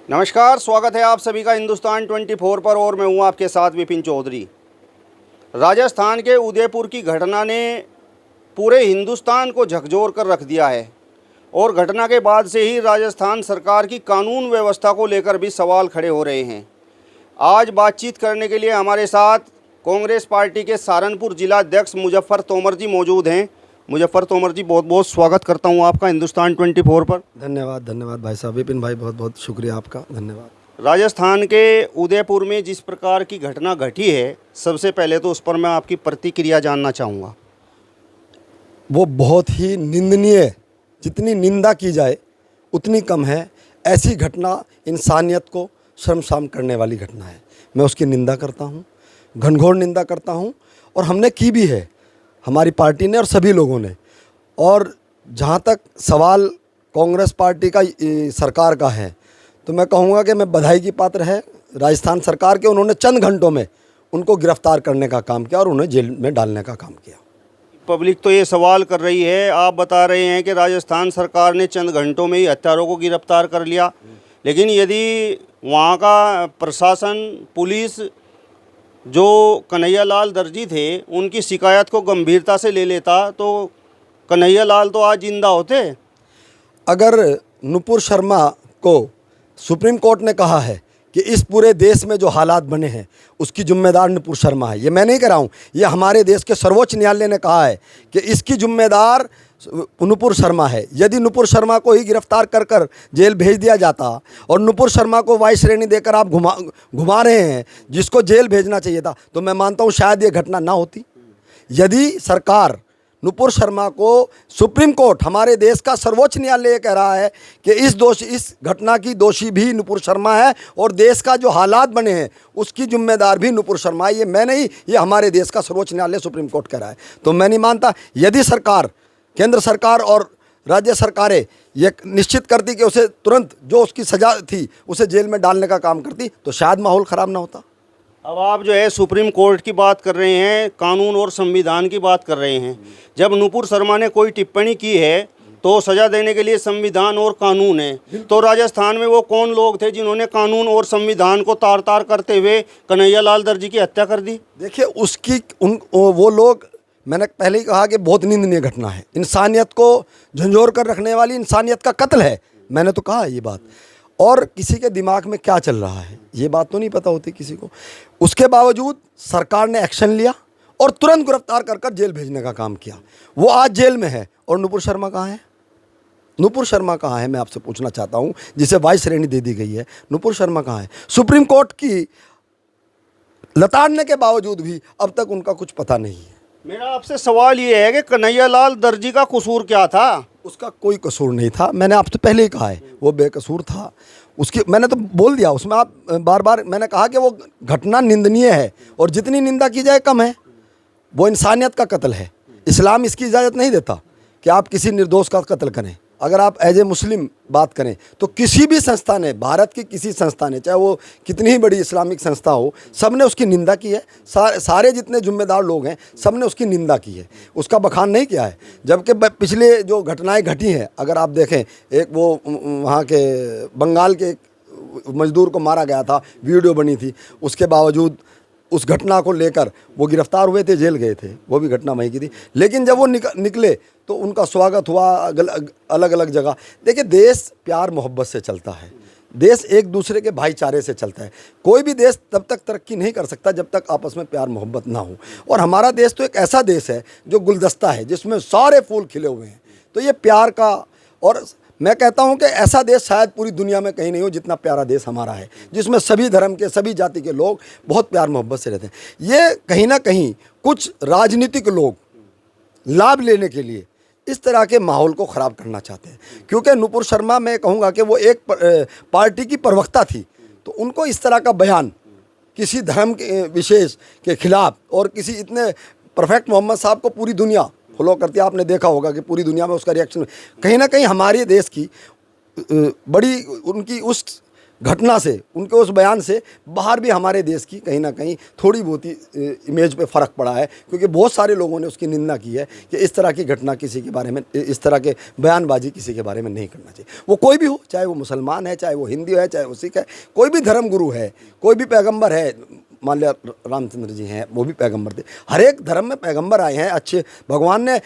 नमस्कार, स्वागत है आप सभी का हिंदुस्तान 24 पर और मैं हूं आपके साथ विपिन चौधरी। राजस्थान के उदयपुर की घटना ने पूरे हिंदुस्तान को झकझोर कर रख दिया है और घटना के बाद से ही राजस्थान सरकार की कानून व्यवस्था को लेकर भी सवाल खड़े हो रहे हैं। आज बातचीत करने के लिए हमारे साथ कांग्रेस पार्टी के सहारनपुर जिला अध्यक्ष मुजफ्फर तोमर जी मौजूद हैं। मुजफ्फर तोमर जी, बहुत बहुत स्वागत करता हूं आपका हिंदुस्तान 24 पर। धन्यवाद भाई साहब। विपिन भाई, बहुत बहुत शुक्रिया आपका, धन्यवाद। राजस्थान के उदयपुर में जिस प्रकार की घटना घटी है, सबसे पहले तो उस पर मैं आपकी प्रतिक्रिया जानना चाहूँगा। वो बहुत ही निंदनीय, जितनी निंदा की जाए उतनी कम है। ऐसी घटना इंसानियत को शर्मसार करने वाली घटना है। मैं उसकी निंदा करता हूँ, घनघोर निंदा करता हूँ, और हमने की भी है, हमारी पार्टी ने और सभी लोगों ने। और जहाँ तक सवाल कांग्रेस पार्टी का सरकार का है, तो मैं कहूँगा कि मैं बधाई की पात्र है राजस्थान सरकार के। उन्होंने चंद घंटों में उनको गिरफ्तार करने का काम किया और उन्हें जेल में डालने का काम किया। पब्लिक तो ये सवाल कर रही है, आप बता रहे हैं कि राजस्थान सरकार ने चंद घंटों में ही हत्यारों को गिरफ्तार कर लिया, लेकिन यदि वहाँ का प्रशासन, पुलिस जो कन्हैयालाल दर्जी थे, उनकी शिकायत को गंभीरता से ले लेता तो कन्हैयालाल तो आज जिंदा होते। अगर नुपुर शर्मा को सुप्रीम कोर्ट ने कहा है कि इस पूरे देश में जो हालात बने हैं उसकी जिम्मेदार नुपुर शर्मा है, ये मैं नहीं कह रहा हूँ, ये हमारे देश के सर्वोच्च न्यायालय ने कहा है कि इसकी जिम्मेदार नुपुर शर्मा है। यदि नुपुर शर्मा को ही गिरफ्तार कर कर जेल भेज दिया जाता और नुपुर शर्मा को वाई श्रेणी देकर आप घुमा रहे हैं, जिसको जेल भेजना चाहिए था, तो मैं मानता हूँ शायद ये घटना ना होती। यदि सरकार नुपुर शर्मा को, सुप्रीम कोर्ट, हमारे देश का सर्वोच्च न्यायालय ये कह रहा है कि इस घटना की दोषी भी नुपुर शर्मा है और देश का जो हालात बने हैं उसकी जिम्मेदार भी नुपुर शर्मा है, ये मैं नहीं, ये हमारे देश का सर्वोच्च न्यायालय सुप्रीम कोर्ट कह रहा है, तो मैं नहीं मानता। यदि सरकार, केंद्र सरकार और राज्य सरकारें ये निश्चित करती कि उसे तुरंत जो उसकी सज़ा थी उसे जेल में डालने का काम करती, तो शायद माहौल ख़राब ना होता। अब आप जो है सुप्रीम कोर्ट की बात कर रहे हैं, कानून और संविधान की बात कर रहे हैं। जब नुपुर शर्मा ने कोई टिप्पणी की है तो सज़ा देने के लिए संविधान और कानून है, तो राजस्थान में वो कौन लोग थे जिन्होंने कानून और संविधान को तार तार करते हुए कन्हैयालाल दर्जी की हत्या कर दी? देखिए, वो लोग, मैंने पहले ही कहा कि बहुत निंदनीय घटना है, इंसानियत को झंझोर कर रखने वाली, इंसानियत का कत्ल है। मैंने तो कहा ये बात। और किसी के दिमाग में क्या चल रहा है ये बात तो नहीं पता होती किसी को। उसके बावजूद सरकार ने एक्शन लिया और तुरंत गिरफ्तार कर कर जेल भेजने का काम किया। वो आज जेल में है। और नुपुर शर्मा कहाँ है? नुपुर शर्मा कहाँ है, मैं आपसे पूछना चाहता हूँ, जिसे वाई श्रेणी दे दी गई है। नुपुर शर्मा कहाँ है? सुप्रीम कोर्ट की लताड़ने के बावजूद भी अब तक उनका कुछ पता नहीं है। मेरा आपसे सवाल ये है कि कन्हैयालाल दर्जी का कसूर क्या था? उसका कोई कसूर नहीं था, मैंने आपसे पहले ही कहा है, वो बेकसूर था। उसकी मैंने तो बोल दिया, उसमें आप बार बार मैंने कहा कि वो घटना निंदनीय है और जितनी निंदा की जाए कम है। वो इंसानियत का कत्ल है। इस्लाम इसकी इजाज़त नहीं देता कि आप किसी निर्दोष का कत्ल करें। अगर आप एज ए मुस्लिम बात करें तो किसी भी संस्था ने, भारत की किसी संस्था ने, चाहे वो कितनी ही बड़ी इस्लामिक संस्था हो, सब ने उसकी निंदा की है। सारे जितने जिम्मेदार लोग हैं सब ने उसकी निंदा की है, उसका बखान नहीं किया है। जबकि पिछले जो घटनाएं घटी हैं, अगर आप देखें, एक वो वहाँ के बंगाल के एक मजदूर को मारा गया था, वीडियो बनी थी, उसके बावजूद उस घटना को लेकर वो गिरफ्तार हुए थे, जेल गए थे, वो भी घटना वहीं की थी। लेकिन जब वो निकले तो उनका स्वागत हुआ अलग अलग जगह। देखिए, देश प्यार मोहब्बत से चलता है, देश एक दूसरे के भाईचारे से चलता है। कोई भी देश तब तक तरक्की नहीं कर सकता जब तक आपस में प्यार मोहब्बत ना हो। और हमारा देश तो एक ऐसा देश है जो गुलदस्ता है, जिसमें सारे फूल खिले हुए हैं। तो ये प्यार का, और मैं कहता हूं कि ऐसा देश शायद पूरी दुनिया में कहीं नहीं हो जितना प्यारा देश हमारा है, जिसमें सभी धर्म के, सभी जाति के लोग बहुत प्यार मोहब्बत से रहते हैं। ये कहीं ना कहीं कुछ राजनीतिक लोग लाभ लेने के लिए इस तरह के माहौल को ख़राब करना चाहते हैं। क्योंकि नुपुर शर्मा, मैं कहूँगा कि वो एक पार्टी की प्रवक्ता थी, तो उनको इस तरह का बयान किसी धर्म के विशेष के खिलाफ, और किसी इतने परफेक्ट मोहम्मद साहब को पूरी दुनिया फॉलो करती है, आपने देखा होगा कि पूरी दुनिया में उसका रिएक्शन, कहीं ना कहीं हमारे देश की बड़ी उनकी उस घटना से, उनके उस बयान से बाहर भी हमारे देश की कहीं ना कहीं थोड़ी बहुत ही इमेज पे फ़र्क पड़ा है, क्योंकि बहुत सारे लोगों ने उसकी निंदा की है कि इस तरह की घटना किसी के बारे में, इस तरह के बयानबाजी किसी के बारे में नहीं करना चाहिए। वो कोई भी हो, चाहे वो मुसलमान है, चाहे वो हिंदू है, चाहे वो सिख है, कोई भी धर्म गुरु है, कोई भी पैगंबर है, मान लिया रामचंद्र जी हैं, वो भी पैगंबर थे। हर एक धर्म में पैगंबर आए हैं अच्छे। भगवान ने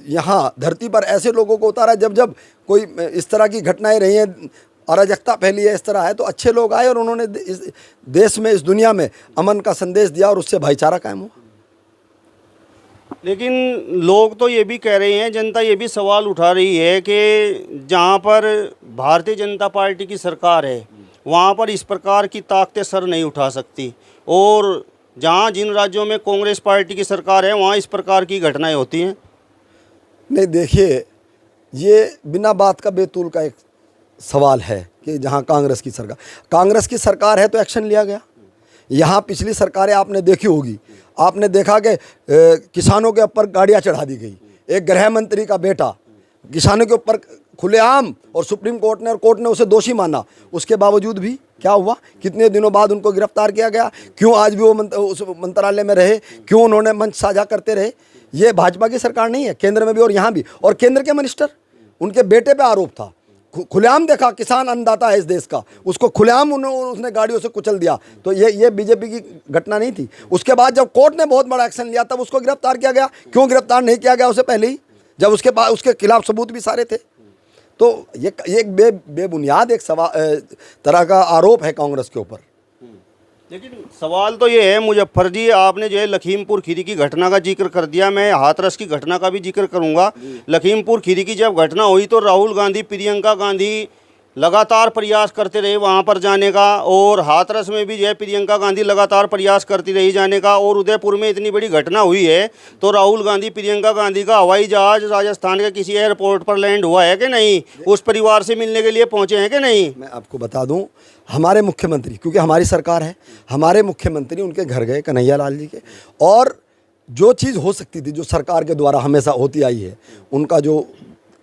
यहाँ धरती पर ऐसे लोगों को उतारा, जब जब कोई इस तरह की घटनाएं रही हैं, अराजकता फैली है, इस तरह है, तो अच्छे लोग आए और उन्होंने इस देश में, इस दुनिया में अमन का संदेश दिया और उससे भाईचारा कायम हुआ। लेकिन लोग तो ये भी कह रहे हैं, जनता ये भी सवाल उठा रही है कि जहाँ पर भारतीय जनता पार्टी की सरकार है वहाँ पर इस प्रकार की ताकतें सर नहीं उठा सकती, और जहाँ जिन राज्यों में कांग्रेस पार्टी की सरकार है वहाँ इस प्रकार की घटनाएं होती हैं। नहीं, देखिए, ये बिना बात का बेतुल का एक सवाल है कि जहाँ कांग्रेस की सरकार है तो एक्शन लिया गया। यहाँ पिछली सरकारें आपने देखी होगी, आपने देखा कि किसानों के ऊपर गाड़ियाँ चढ़ा दी गई। एक गृह मंत्री का बेटा किसानों के ऊपर खुलेआम, और सुप्रीम कोर्ट ने और कोर्ट ने उसे दोषी माना, उसके बावजूद भी क्या हुआ, कितने दिनों बाद उनको गिरफ्तार किया गया। क्यों आज भी वो उस मंत्रालय में रहे, क्यों उन्होंने मंच साझा करते रहे। ये भाजपा की सरकार नहीं है, केंद्र में भी और यहाँ भी। और केंद्र के मिनिस्टर, उनके बेटे पे आरोप था, खुलेआम देखा, किसान अन्नदाता है इस देश का, उसको खुलेआम उसने गाड़ियों से कुचल दिया। तो ये बीजेपी की घटना नहीं थी। उसके बाद जब कोर्ट ने बहुत बड़ा एक्शन लिया तब उसको गिरफ्तार किया गया। क्यों गिरफ्तार नहीं किया गया उसे पहले ही, जब उसके पास उसके खिलाफ सबूत भी सारे थे। तो ये एक बेबुनियाद एक तरह का आरोप है कांग्रेस के ऊपर। लेकिन सवाल तो ये है, मुजफ्फर जी, आपने जो है लखीमपुर खीरी की घटना का जिक्र कर दिया, मैं हाथरस की घटना का भी जिक्र करूंगा। लखीमपुर खीरी की जब घटना हुई तो राहुल गांधी, प्रियंका गांधी लगातार प्रयास करते रहे वहां पर जाने का, और हाथरस में भी जो है प्रियंका गांधी लगातार प्रयास करती रही जाने का। और उदयपुर में इतनी बड़ी घटना हुई है तो राहुल गांधी, प्रियंका गांधी का हवाई जहाज राजस्थान के किसी एयरपोर्ट पर लैंड हुआ है कि नहीं, उस परिवार से मिलने के लिए पहुंचे हैं कि नहीं। मैं आपको बता दूं, हमारे मुख्यमंत्री, क्योंकि हमारी सरकार है, हमारे मुख्यमंत्री उनके घर गए, कन्हैया लाल जी के, और जो चीज़ हो सकती थी, जो सरकार के द्वारा हमेशा होती आई है, उनका जो,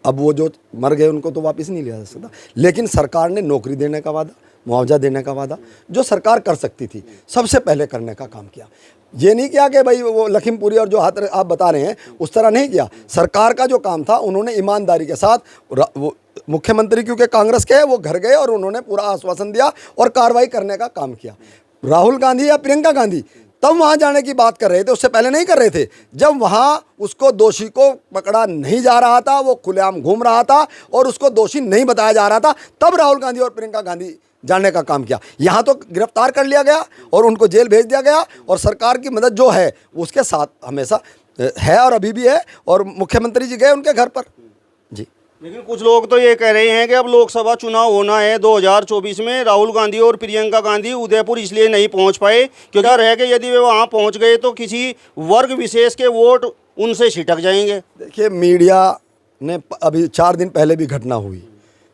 अब वो जो मर गए उनको तो वापस नहीं लिया जा सकता, लेकिन सरकार ने नौकरी देने का वादा, मुआवजा देने का वादा, जो सरकार कर सकती थी सबसे पहले करने का काम किया। ये नहीं किया कि भाई वो लखीमपुरी और जो हाथ आप बता रहे हैं उस तरह नहीं किया। सरकार का जो काम था उन्होंने ईमानदारी के साथ, वो मुख्यमंत्री क्योंकि कांग्रेस के हैं, वो घर गए और उन्होंने पूरा आश्वासन दिया और कार्रवाई करने का काम किया। राहुल गांधी या प्रियंका गांधी तब वहाँ जाने की बात कर रहे थे, उससे पहले नहीं कर रहे थे। जब वहाँ उसको दोषी को पकड़ा नहीं जा रहा था, वो खुलेआम घूम रहा था और उसको दोषी नहीं बताया जा रहा था, तब राहुल गांधी और प्रियंका गांधी जाने का काम किया। यहाँ तो गिरफ्तार कर लिया गया और उनको जेल भेज दिया गया, और सरकार की मदद जो है उसके साथ हमेशा है और अभी भी है, और मुख्यमंत्री जी गए उनके घर पर जी। लेकिन कुछ लोग तो ये कह रहे हैं कि अब लोकसभा चुनाव होना है 2024 में, राहुल गांधी और प्रियंका गांधी उदयपुर इसलिए नहीं पहुंच पाए क्योंकि रह के यदि वे वहां पहुंच गए तो किसी वर्ग विशेष के वोट उनसे छिटक जाएंगे। देखिए, मीडिया ने अभी 4 दिन पहले भी घटना हुई,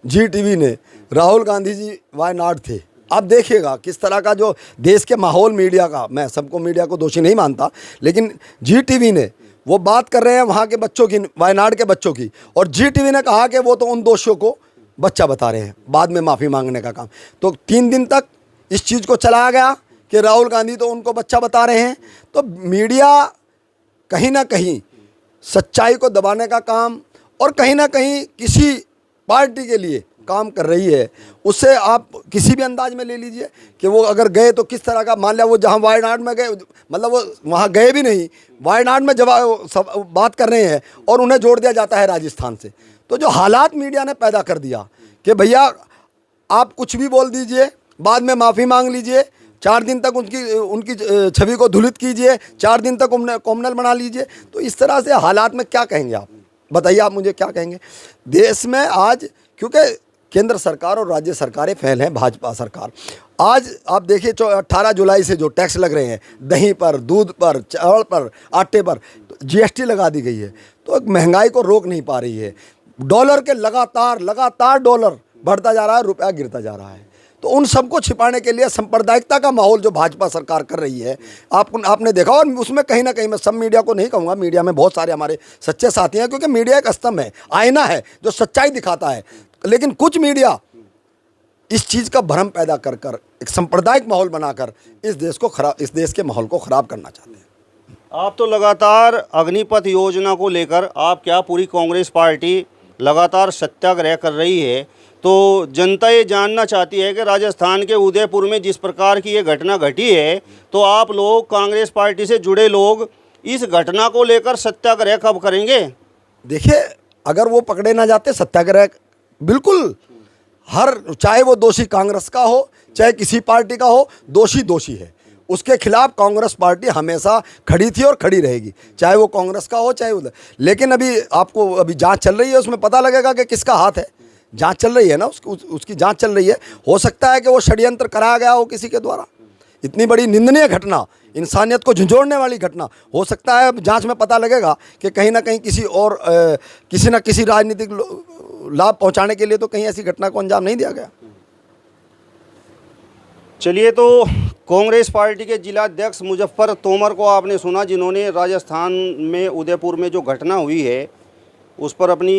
जी टीवी ने, राहुल गांधी जी वायनाड थे। आप देखिएगा किस तरह का जो देश के माहौल मीडिया का, मैं सबको मीडिया को दोषी नहीं मानता, लेकिन जी टीवी ने वो बात कर रहे हैं वहाँ के बच्चों की, वायनाड के बच्चों की, और जी टीवी ने कहा कि वो तो उन दोषियों को बच्चा बता रहे हैं, बाद में माफ़ी मांगने का काम। तो 3 दिन तक इस चीज़ को चलाया गया कि राहुल गांधी तो उनको बच्चा बता रहे हैं। तो मीडिया कहीं ना कहीं सच्चाई को दबाने का काम और कहीं ना कहीं किसी पार्टी के लिए काम कर रही है। उससे आप किसी भी अंदाज में ले लीजिए कि वो अगर गए तो किस तरह का, मान लिया वो जहाँ वायनाड में गए, मतलब वो वहाँ गए भी नहीं, वायनाड में जवाब सब बात कर रहे हैं और उन्हें जोड़ दिया जाता है राजस्थान से। तो जो हालात मीडिया ने पैदा कर दिया कि भैया आप कुछ भी बोल दीजिए, बाद में माफ़ी मांग लीजिए, 4 दिन तक उनकी छवि को धुलित कीजिए, 4 दिन तक उन्हें कॉमनल बना लीजिए। तो इस तरह से हालात में क्या कहेंगे आप, बताइए आप मुझे क्या कहेंगे। देश में आज क्योंकि केंद्र सरकार और राज्य सरकारें फेल हैं, भाजपा सरकार, आज आप देखिए 18 जुलाई से जो टैक्स लग रहे हैं, दही पर, दूध पर, चावल पर, आटे पर, तो जीएसटी लगा दी गई है, तो महंगाई को रोक नहीं पा रही है। डॉलर के लगातार डॉलर बढ़ता जा रहा है, रुपया गिरता जा रहा है। तो उन सबको छिपाने के लिए सांप्रदायिकता का माहौल जो भाजपा सरकार कर रही है, आपने देखा, और उसमें कहीं ना कहीं, मैं सब मीडिया को नहीं कहूँगा, मीडिया में बहुत सारे हमारे सच्चे साथी हैं, क्योंकि मीडिया एक स्तंभ है, आईना है जो सच्चाई दिखाता है। लेकिन कुछ मीडिया इस चीज़ का भ्रम पैदा कर कर एक सांप्रदायिक माहौल बनाकर इस देश के माहौल को ख़राब करना चाहते हैं। आप तो लगातार अग्निपथ योजना को लेकर आप क्या पूरी कांग्रेस पार्टी लगातार सत्याग्रह कर रही है, तो जनता ये जानना चाहती है कि राजस्थान के उदयपुर में जिस प्रकार की ये घटना घटी है, तो आप लोग कांग्रेस पार्टी से जुड़े लोग इस घटना को लेकर सत्याग्रह कब करेंगे? देखिए, अगर वो पकड़े ना जाते, सत्याग्रह बिल्कुल चाहे वो दोषी कांग्रेस का हो चाहे किसी पार्टी का हो, दोषी दोषी है, उसके खिलाफ कांग्रेस पार्टी हमेशा खड़ी थी और खड़ी रहेगी, चाहे वो कांग्रेस का हो चाहे उधर। लेकिन अभी जांच चल रही है, उसमें पता लगेगा कि किसका हाथ है। जांच चल रही है ना, उसकी जांच चल रही है। हो सकता है कि वो षड्यंत्र कराया गया हो किसी के द्वारा। इतनी बड़ी निंदनीय घटना, इंसानियत को झंझोड़ने वाली घटना, हो सकता है जांच में पता लगेगा कि कहीं ना कहीं किसी न किसी राजनीतिक लाभ पहुंचाने के लिए तो कहीं ऐसी घटना को अंजाम नहीं दिया गया। चलिए, तो कांग्रेस पार्टी के जिला अध्यक्ष मुजफ्फर तोमर को आपने सुना, जिन्होंने राजस्थान में उदयपुर में जो घटना हुई है उस पर अपनी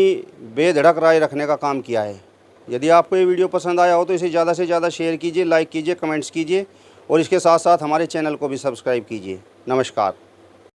बेधड़क राय रखने का काम किया है। यदि आपको ये वीडियो पसंद आया हो तो इसे ज़्यादा से ज़्यादा शेयर कीजिए, लाइक कीजिए, कमेंट्स कीजिए और इसके साथ साथ हमारे चैनल को भी सब्सक्राइब कीजिए। नमस्कार।